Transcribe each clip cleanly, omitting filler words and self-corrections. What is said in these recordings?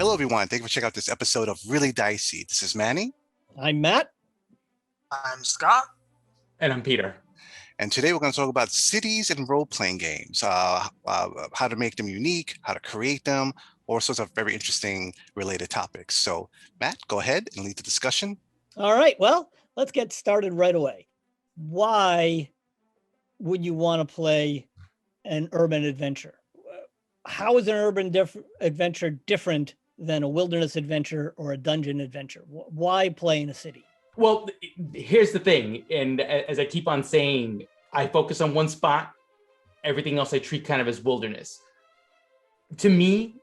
Hello, everyone. Thank you for checking out this episode of Really Dicey. This is Manny. I'm Matt. I'm Scott. And I'm Peter. And today we're going to talk about cities and role-playing games, how to make them unique, how to create them, all sorts of very interesting related topics. So, Matt, go ahead and lead the discussion. All right. Well, let's get started right away. Why would you want to play an urban adventure? How is an urban adventure different than a wilderness adventure or a dungeon adventure? Why play in a city? Well, here's the thing. And as I keep on saying, I focus on one spot. Everything else I treat kind of as wilderness. To me,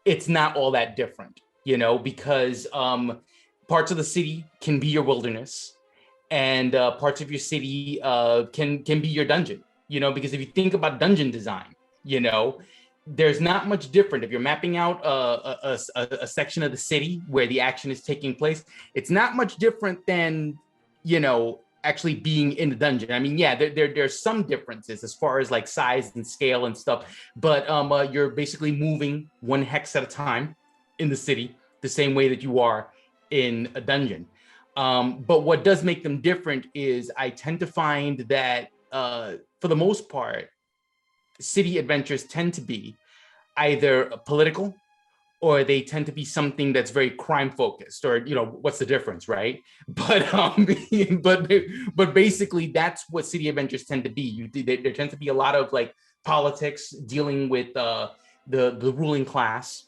it's not all that different, because parts of the city can be your wilderness and parts of your city can be your dungeon, because if you think about dungeon design, there's not much different. If you're mapping out a section of the city where the action is taking place, it's not much different than, actually being in the dungeon. I mean, yeah, there's some differences as far as like size and scale and stuff, but you're basically moving one hex at a time in the city, the same way that you are in a dungeon. But what does make them different is I tend to find that for the most part, city adventures tend to be either political or they tend to be something that's very crime focused, or what's the difference, right? But but basically that's what city adventures tend to be. There tends to be a lot of like politics dealing with the ruling class,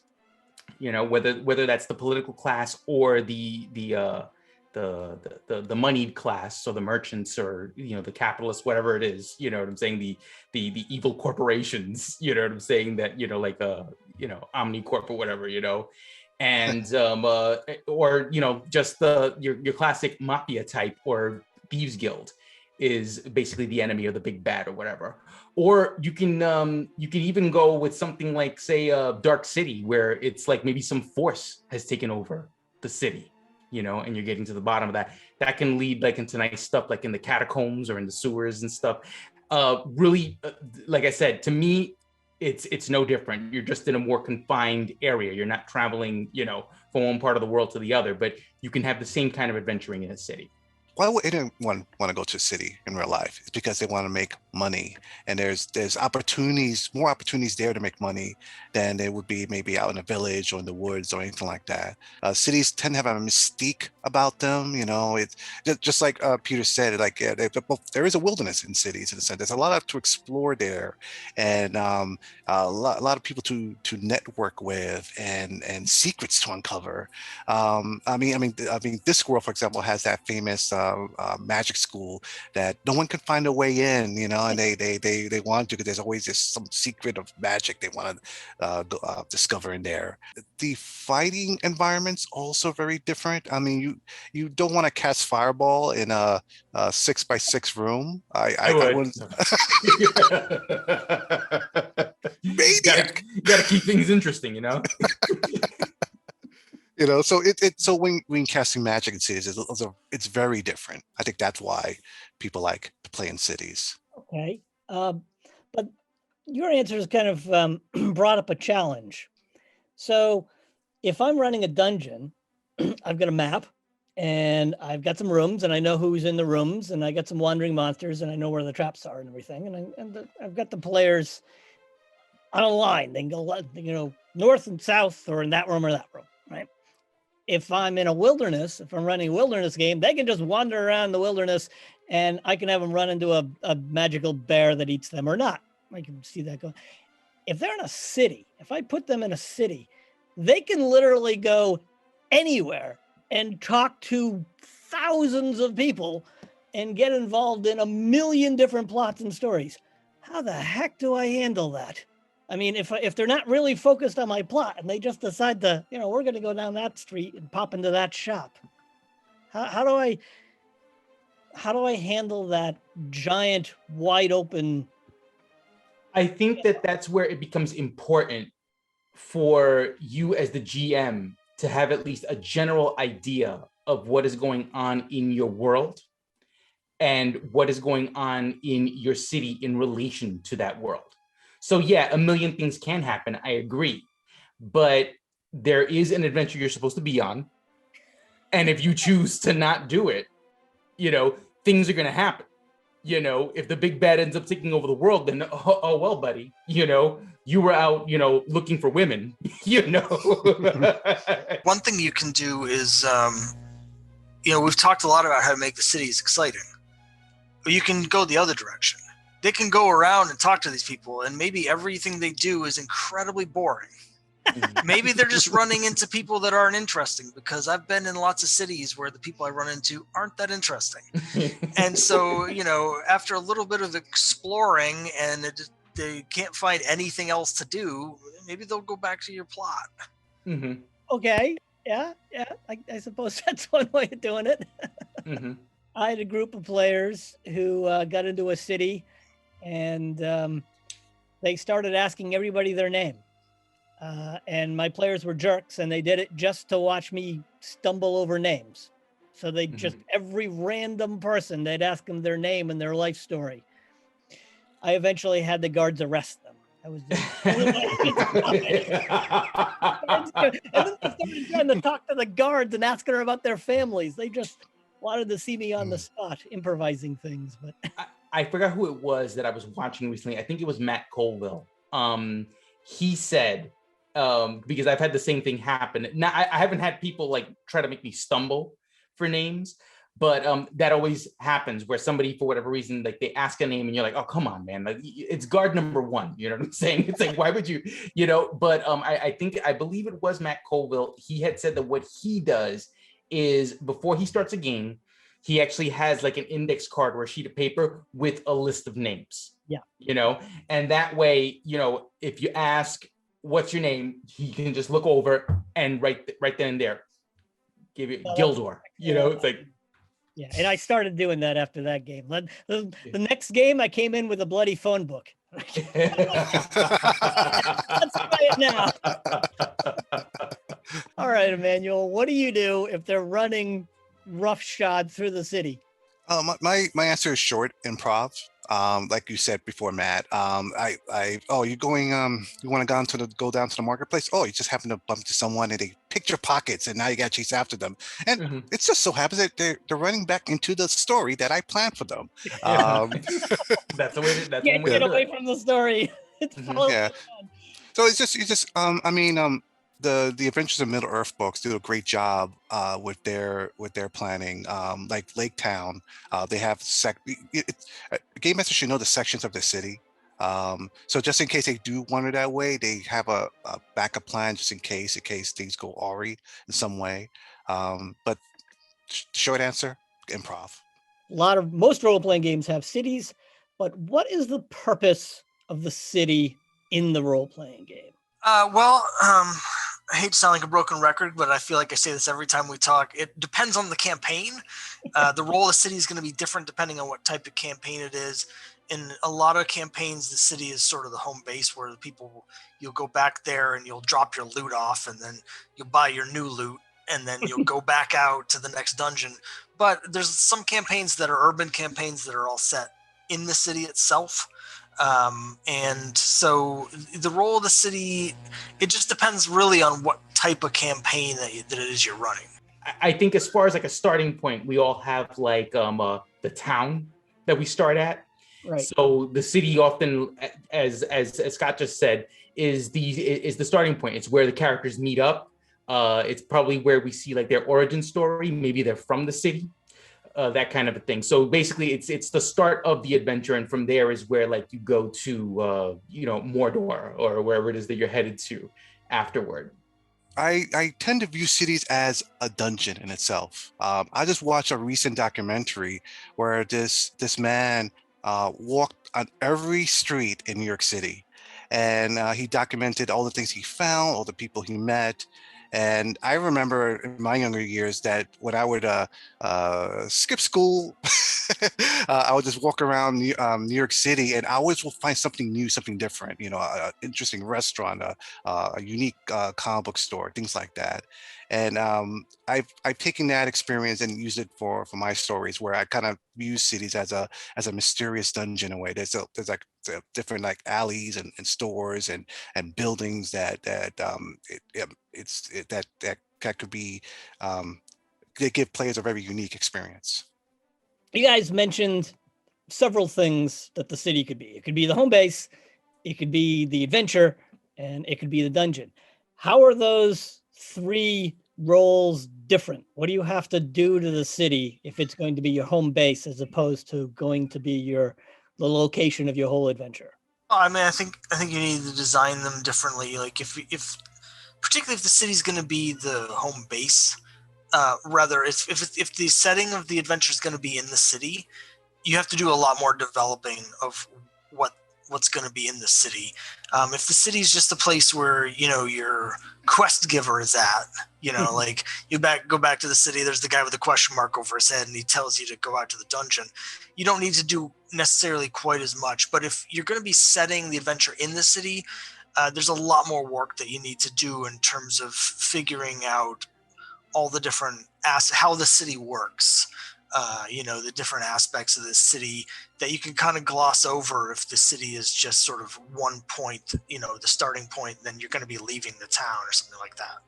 whether that's the political class or the moneyed class, so the merchants or the capitalists, whatever it is, what I'm saying, the evil corporations, what I'm saying, that like Omnicorp or whatever, and or just your classic mafia type or thieves guild is basically the enemy or the big bad or whatever. Or you can even go with something like, say, Dark City, where it's like maybe some force has taken over the city, and you're getting to the bottom of that. That can lead like into nice stuff like in the catacombs or in the sewers and stuff. Really, like I said, to me, it's no different. You're just in a more confined area. You're not traveling, from one part of the world to the other, but you can have the same kind of adventuring in a city. Why would anyone want to go to a city in real life? It's because they want to make money, and there's more opportunities there to make money than there would be maybe out in a village or in the woods or anything like that. Cities tend to have a mystique about them. It's just like Peter said. Like there is a wilderness in cities in a sense. There's a lot to explore there, and a lot of people to network with and secrets to uncover. I mean, Discworld, for example, has that famous magic school that no one can find a way in, and they want to, because there's always some secret of magic they want to discover in there. The fighting environment's also very different. I mean, you don't want to cast fireball in a 6x6 room. I wouldn't. You gotta keep things interesting, So when casting magic in cities, it's very different. I think that's why people like to play in cities. Okay, but your answer has kind of brought up a challenge. So if I'm running a dungeon, I've got a map and I've got some rooms and I know who's in the rooms and I got some wandering monsters and I know where the traps are and everything. And I've got the players on a line. They can go, north and south or in that room or that room, right? If I'm in a wilderness, if I'm running a wilderness game, they can just wander around the wilderness and I can have them run into a magical bear that eats them or not. I can see that going. If they're in a city, if I put them in a city, they can literally go anywhere and talk to thousands of people and get involved in a million different plots and stories. How the heck do I handle that? I mean, if they're not really focused on my plot and they just decide to, we're going to go down that street and pop into that shop. How do I handle that giant, wide open? I think that's where it becomes important for you as the GM to have at least a general idea of what is going on in your world and what is going on in your city in relation to that world. So yeah, a million things can happen, I agree. But there is an adventure you're supposed to be on. And if you choose to not do it, things are going to happen. If the big bad ends up taking over the world, then, oh well, buddy, you were out, looking for women, One thing you can do is, we've talked a lot about how to make the cities exciting. But you can go the other direction. They can go around and talk to these people, and maybe everything they do is incredibly boring. Maybe they're just running into people that aren't interesting, because I've been in lots of cities where the people I run into aren't that interesting. And so, after a little bit of exploring and they can't find anything else to do, maybe they'll go back to your plot. Mm-hmm. Okay. Yeah. I suppose that's one way of doing it. Mm-hmm. I had a group of players who got into a city, and they started asking everybody their name. And my players were jerks, and they did it just to watch me stumble over names. So they just, every random person, they'd ask them their name and their life story. I eventually had the guards arrest them. I was just, and then they started trying to talk to the guards and asking her about their families. They just wanted to see me on the spot improvising things. But I forgot who it was that I was watching recently. I think it was Matt Colville. He said, because I've had the same thing happen. Now, I haven't had people like try to make me stumble for names, but that always happens where somebody, for whatever reason, like they ask a name and you're like, oh, come on, man. Like, it's guard number one. You know what I'm saying? It's like, why would you, but I believe it was Matt Colville. He had said that what he does is before he starts a game, he actually has like an index card or a sheet of paper with a list of names. Yeah. And that way, if you ask, what's your name, he can just look over and right then and there give you Gildor. It's like, yeah. And I started doing that after that game. The next game, I came in with a bloody phone book. Let's try it now. All right, Emmanuel, what do you do if they're running roughshod through the city? My answer is short: improv. Like you said before, Matt. You going? You want to go down to the marketplace? Oh, you just happen to bump into someone and they picked your pockets, and now you got to chase after them. And it just so happens that they're running back into the story that I planned for them. That's the way. That's Can't one way get to do away it. from the story. It's Yeah. So it's just the Adventures of Middle Earth books do a great job with their planning. Like Lake Town, they have game masters should know the sections of the city. So just in case they do wander that way, they have a backup plan just in case things go awry in some way. But short answer, improv. Most role-playing games have cities, but what is the purpose of the city in the role-playing game? I hate to sound like a broken record, but I feel like I say this every time we talk. It depends on the campaign. The role of the city is going to be different depending on what type of campaign it is. In a lot of campaigns, the city is sort of the home base where you'll go back there and you'll drop your loot off, and then you'll buy your new loot, and then you'll go back out to the next dungeon. But there's some campaigns that are urban campaigns that are all set in the city itself. And so the role of the city, it just depends really on what type of campaign that it is you're running. I think as far as like a starting point, we all have like the town that we start at. Right. So the city often, as Scott just said, is the starting point. It's where the characters meet up. It's probably where we see like their origin story. Maybe they're from the city. That kind of a thing. So basically, it's the start of the adventure, and from there is where like you go to Mordor or wherever it is that you're headed to afterward. I tend to view cities as a dungeon in itself. I just watched a recent documentary where this man walked on every street in New York City, and he documented all the things he found, all the people he met. And I remember in my younger years that when I would skip school, I would just walk around New York City, and I always will find something new, something different. An interesting restaurant, a unique comic book store, things like that. And I've taken that experience and used it for my stories, where I kind of use cities as a mysterious dungeon in a way. There's like different like alleys and stores and buildings that could be they give players a very unique experience. You guys mentioned several things that the city could be. It could be the home base, it could be the adventure, and it could be the dungeon. How are those three roles different? What do you have to do to the city if it's going to be your home base as opposed to going to be the location of your whole adventure? I mean, I think you need to design them differently. Like if particularly if the city's going to be the home base, rather if the setting of the adventure is going to be in the city, you have to do a lot more developing of what's going to be in the city. If the city is just a place where your quest giver is at, like you go back to the city, there's the guy with the question mark over his head and he tells you to go out to the dungeon. You don't need to do necessarily quite as much. But if you're going to be setting the adventure in the city, there's a lot more work that you need to do in terms of figuring out all the different how the city works. The different aspects of the city that you can kind of gloss over if the city is just sort of one point, the starting point, then you're going to be leaving the town or something like that.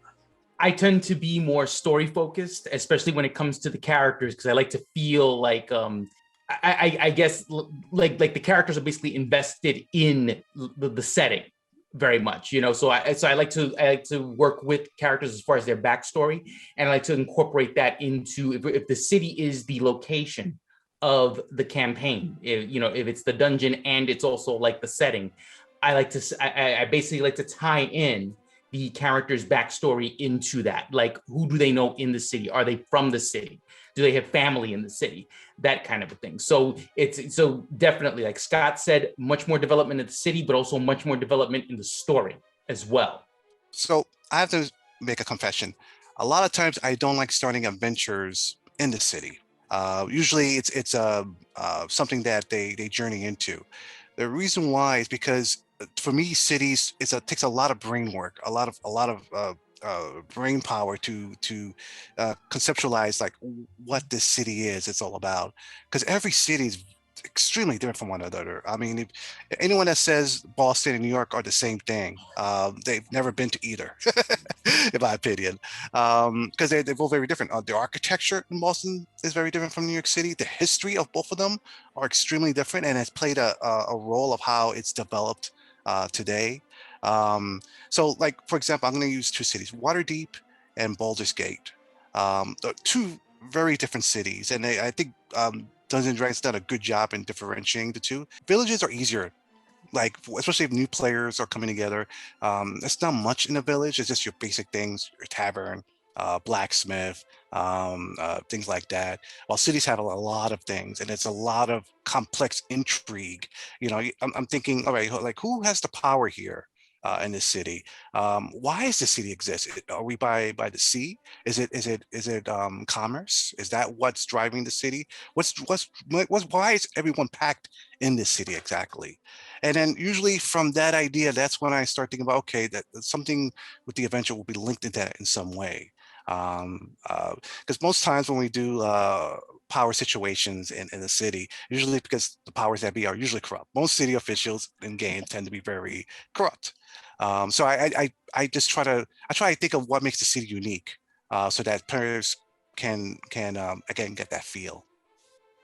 I tend to be more story focused, especially when it comes to the characters, because I like to feel like I guess like the characters are basically invested in the setting very much, so I like to work with characters as far as their backstory, and I like to incorporate that into if the city is the location of the campaign, if it's the dungeon and it's also like the setting, I basically like to tie in the character's backstory into that. Like, who do they know in the city? Are they from the city? Do they have family in the city? That kind of a thing. So so definitely, like Scott said, much more development in the city, but also much more development in the story as well. So I have to make a confession. A lot of times I don't like starting adventures in the city. Usually it's something that they journey into. The reason why is because for me, cities takes a lot of brain work, a lot of brain power to conceptualize like what this city is. It's all about, because every city is extremely different from one another. I mean, if anyone that says Boston and New York are the same thing, they've never been to either, in my opinion, because they're both very different. The architecture in Boston is very different from New York City. The history of both of them are extremely different, and has played a role of how it's developed today. So, like, for example, I'm going to use two cities, Waterdeep and Baldur's Gate. Two very different cities, and I think Dungeons and Dragons done a good job in differentiating the two. Villages are easier, like especially if new players are coming together. It's not much in a village. It's just your basic things, your tavern, blacksmith, things like that. While cities have a lot of things, and it's a lot of complex intrigue. I'm thinking, all right, like who has the power here? In this city, why does the city exist? Are we by the sea? Is it commerce? Is that what's driving the city? Why is everyone packed in this city exactly? And then usually from that idea, that's when I start thinking about, okay, that something with the adventure will be linked into that in some way. Because most times when we do power situations in the city, usually because the powers that be are usually corrupt. Most city officials in games tend to be very corrupt. So I just try to think of what makes the city unique, so that players can again get that feel.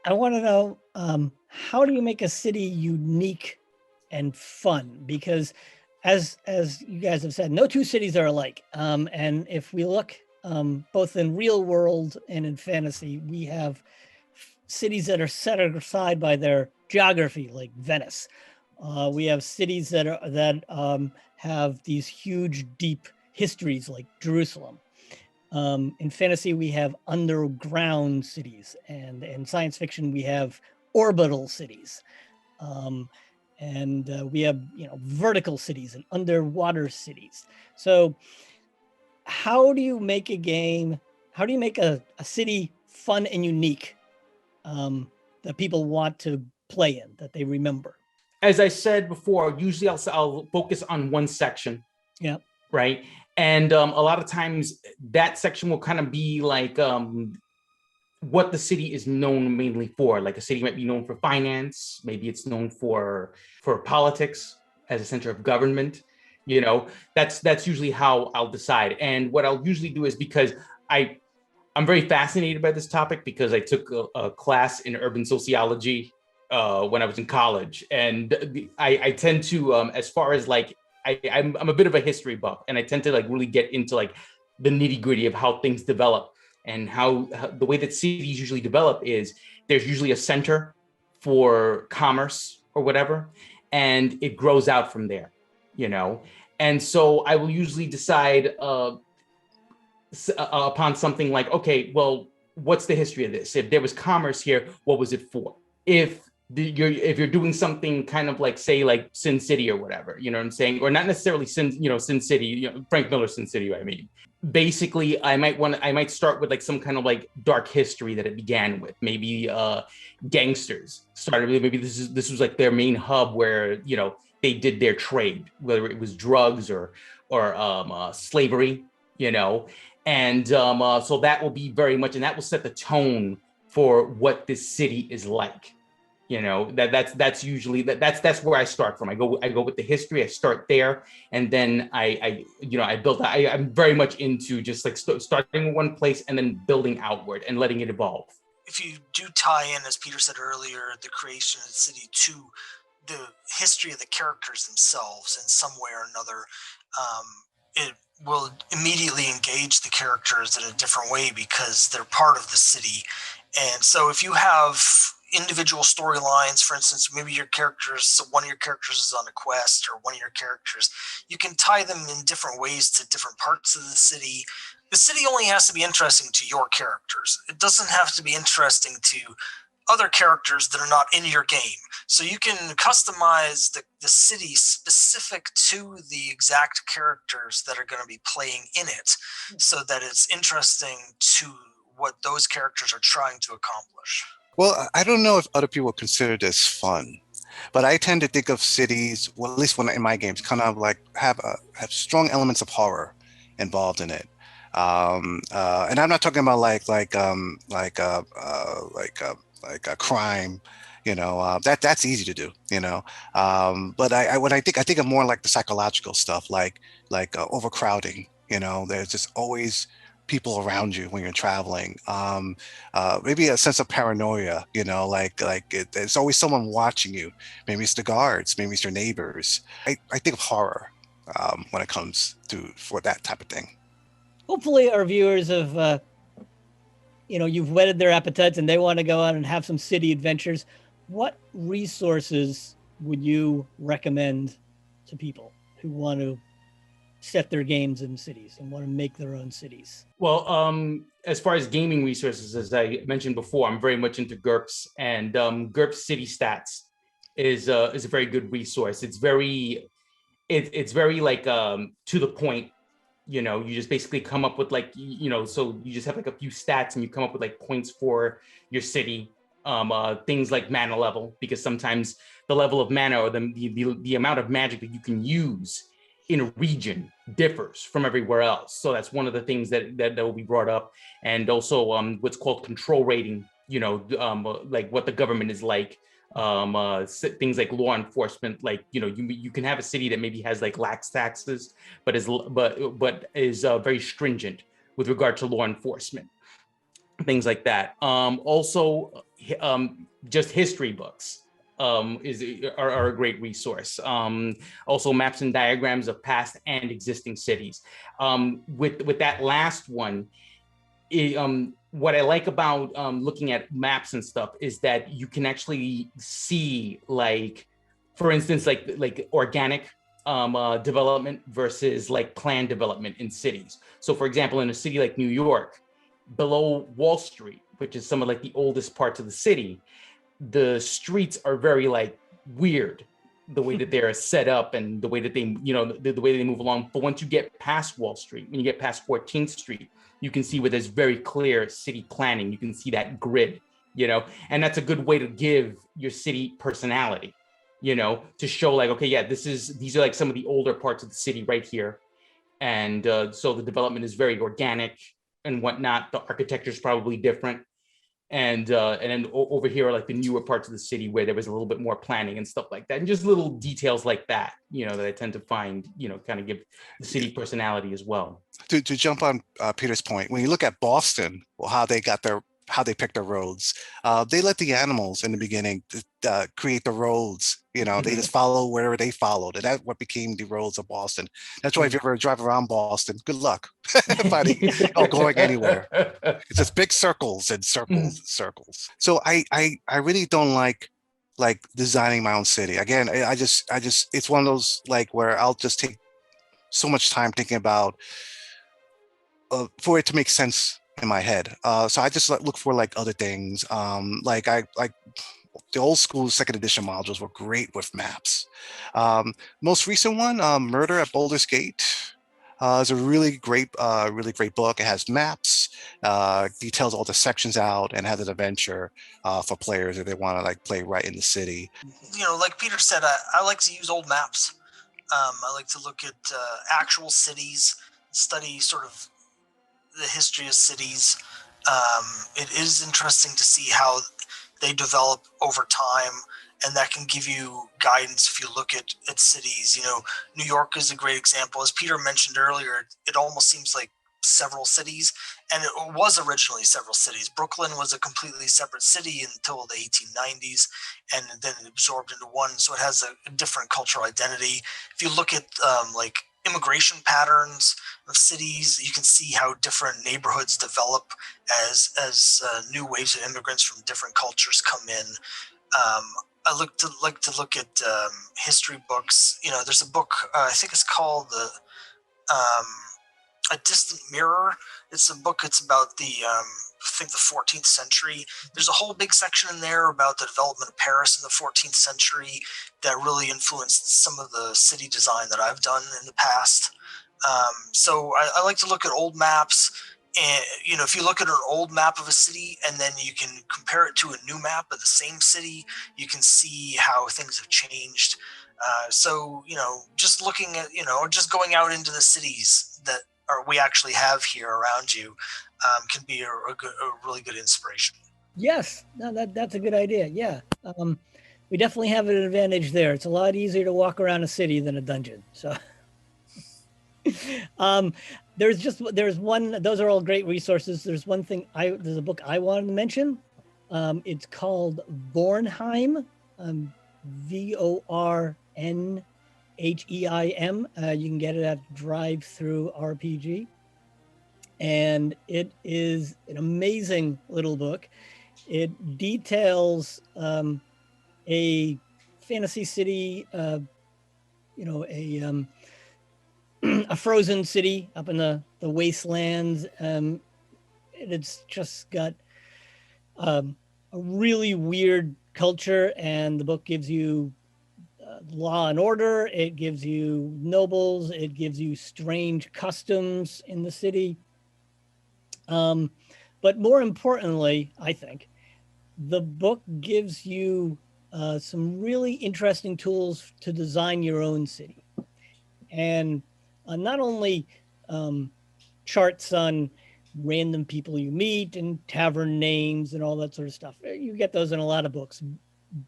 I want to know, how do you make a city unique and fun? Because as you guys have said, no two cities are alike. And if we look both in real world and in fantasy, we have cities that are set aside by their geography, like Venice. We have cities that have these huge, deep histories, like Jerusalem. In fantasy, we have underground cities, and in science fiction, we have orbital cities. And we have vertical cities and underwater cities. So how do you make a game? How do you make a city fun and unique, that people want to play in, that they remember? As I said before, usually I'll focus on one section. Yeah. Right. And a lot of times that section will kind of be like what the city is known mainly for. Like a city might be known for finance, maybe it's known for politics as a center of government. You know, that's usually how I'll decide. And what I'll usually do is, because I'm very fascinated by this topic, because I took a class in urban sociology when I was in college, and I tend to, as far as like, I'm a bit of a history buff, and I tend to like really get into like the nitty gritty of how things develop, and how the way that cities usually develop is there's usually a center for commerce or whatever, and it grows out from there, you know. And so I will usually decide upon something like, okay, well, what's the history of this? If there was commerce here, what was it for? If you're doing something kind of like, say, like Sin City or whatever, you know what I'm saying? Or not necessarily Sin City, Frank Miller's Sin City, I mean. Basically, I might start with like some kind of like dark history that it began with. Maybe gangsters started, maybe this was like their main hub where, they did their trade, whether it was drugs or slavery, and so that will be very much, and that will set the tone for what this city is like. That's usually that's where I start from. I go with the history. I start there, and then I build. I'm very much into just like starting in one place and then building outward and letting it evolve. If you do tie in, as Peter said earlier, the creation of the city to the history of the characters themselves in some way or another, it will immediately engage the characters in a different way because they're part of the city. And so if you have individual storylines, for instance, maybe one of your characters is on a quest, or one of your characters, you can tie them in different ways to different parts of the city. The city only has to be interesting to your characters. It doesn't have to be interesting to other characters that are not in your game. So you can customize the city specific to the exact characters that are going to be playing in it, so that it's interesting to what those characters are trying to accomplish. Well, I don't know if other people consider this fun, but I tend to think of cities, well, at least when in my games, kind of like have strong elements of horror involved in it. And I'm not talking about like a crime, that's easy to do, but when I think of more like the psychological stuff, like overcrowding. There's just always people around you when you're traveling. Maybe a sense of paranoia, there's always someone watching you. Maybe it's the guards, maybe it's your neighbors. I think of horror when it comes for that type of thing. Hopefully our viewers have, you've whetted their appetites and they want to go out and have some city adventures. What resources would you recommend to people who want to set their games in cities and want to make their own cities? Well, as far as gaming resources, as I mentioned before, I'm very much into GURPS, and GURPS City Stats is a very good resource. It's very like to the point. You just basically come up with like, so you just have like a few stats and you come up with like points for your city. Things like mana level, because sometimes the level of mana or the amount of magic that you can use in a region differs from everywhere else. So that's one of the things that will be brought up. And also what's called control rating, like what the government is like. Things like law enforcement, like you can have a city that maybe has like lax taxes, but is very stringent with regard to law enforcement, things like that. Also, just history books are a great resource. Also, maps and diagrams of past and existing cities. With that last one, what I like about looking at maps and stuff is that you can actually see, like, for instance, like organic development versus like planned development in cities. So, for example, in a city like New York, below Wall Street, which is some of like the oldest parts of the city, the streets are very like weird, the way that they're set up and the way that they, the way they move along. But once you get past Wall Street, when you get past 14th Street, you can see where there's very clear city planning. You can see that grid, and that's a good way to give your city personality, to show like, okay, yeah, these are like some of the older parts of the city right here. And so the development is very organic and whatnot. The architecture is probably different. And then over here are like the newer parts of the city where there was a little bit more planning and stuff like that, and just little details like that, that I tend to find, kind of give the city personality as well. To jump on Peter's point, when you look at Boston, well, how they picked their roads, they let the animals in the beginning create the roads. They just follow wherever they followed, and that's what became the roads of Boston. That's why if you ever drive around Boston, good luck finding or going anywhere. It's just big circles and circles and circles. So I really don't like designing my own city. Again, I just it's one of those where I'll just take so much time thinking about for it to make sense in my head. So I just look for other things. I the old school second edition modules were great with maps. Most recent one, Murder at Boulder's Gate, is a really great book. It has maps, details all the sections out, and has an adventure for players if they want to play right in the city. Like Peter said, I like to use old maps. I like to look at actual cities, study sort of the history of cities. It is interesting to see how they develop over time, and that can give you guidance if you look at cities. New York is a great example. As Peter mentioned earlier, it almost seems like several cities, and it was originally several cities. Brooklyn was a completely separate city until the 1890s, and then it absorbed into one, so it has a different cultural identity. If you look at immigration patterns of cities, you can see how different neighborhoods develop as new waves of immigrants from different cultures come in. I like to look at history books. There's a book, I think it's called A Distant Mirror. It's a book. It's about I think the 14th century. There's a whole big section in there about the development of Paris in the 14th century that really influenced some of the city design that I've done in the past. So I like to look at old maps. And, if you look at an old map of a city and then you can compare it to a new map of the same city, you can see how things have changed. So, just looking at, just going out into the cities that we actually have here around you can be a really good inspiration. Yes, no, that's a good idea. Yeah. We definitely have an advantage there. It's a lot easier to walk around a city than a dungeon. So there's one, those are all great resources. There's one thing there's a book I wanted to mention. It's called Vornheim, Vornheim. You can get it at Drive-Thru RPG. And it is an amazing little book. It details a fantasy city, a frozen city up in the wastelands. It's just got a really weird culture, and the book gives you law and order. It gives you nobles. It gives you strange customs in the city. But more importantly, I think, the book gives you some really interesting tools to design your own city. And not only charts on random people you meet and tavern names and all that sort of stuff. You get those in a lot of books,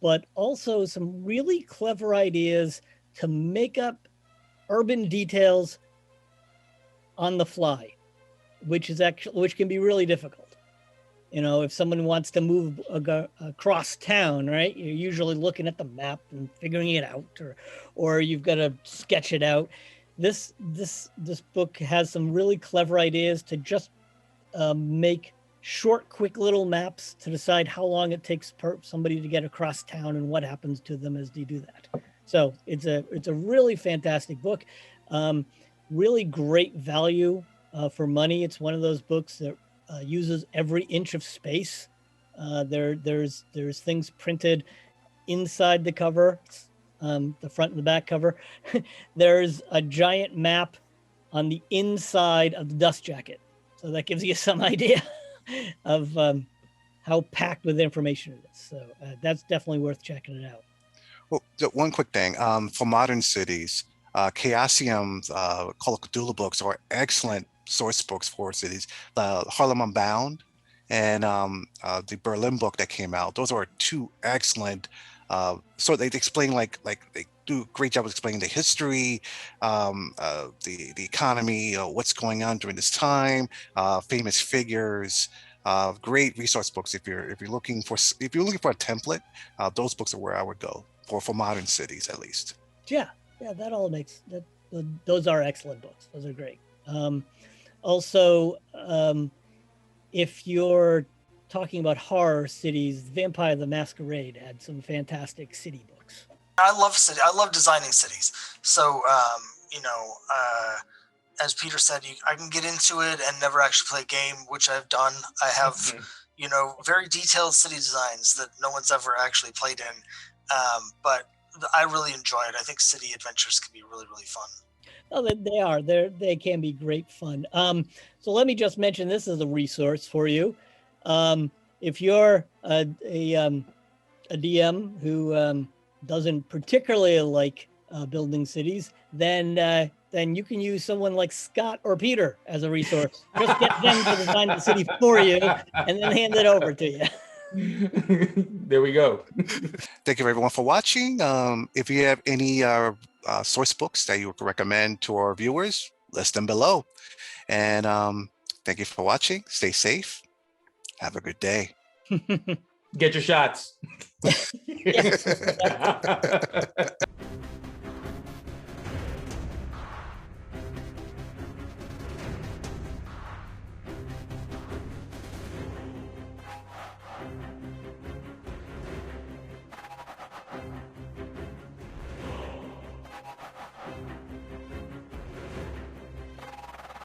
but also some really clever ideas to make up urban details on the fly, which can be really difficult. If someone wants to move across town, right? You're usually looking at the map and figuring it out, or you've got to sketch it out. This book has some really clever ideas to just make short, quick little maps to decide how long it takes somebody to get across town and what happens to them as they do that. So it's a really fantastic book, really great value for money. It's one of those books that uses every inch of space. There's things printed inside the cover, the front and the back cover. There's a giant map on the inside of the dust jacket. So that gives you some idea of how packed with information it is. So that's definitely worth checking it out. Well, one quick thing for modern cities, Chaosium's Call of Cthulhu books are excellent source books for cities. Harlem Unbound and the Berlin book that came out. Those are two excellent. So they explain they do a great job of explaining the history, the economy, what's going on during this time, famous figures. Great resource books if you're looking for a template. Those books are where I would go for modern cities at least. Yeah, that all makes that. Those are excellent books. Those are great. Also, if you're talking about horror cities, Vampire the Masquerade had some fantastic city books. I love designing cities. So, as Peter said, I can get into it and never actually play a game, which I've done. I have, very detailed city designs that no one's ever actually played in. But I really enjoy it. I think city adventures can be really, really fun. Oh, they are. They can be great fun. So let me just mention this as a resource for you. If you're a DM who doesn't particularly like building cities, then you can use someone like Scott or Peter as a resource. Just get them to design the city for you and then hand it over to you. There we go. Thank you everyone for watching. If you have any source books that you would recommend to our viewers, list them below. And thank you for watching. Stay safe. Have a good day. Get your shots. Yes.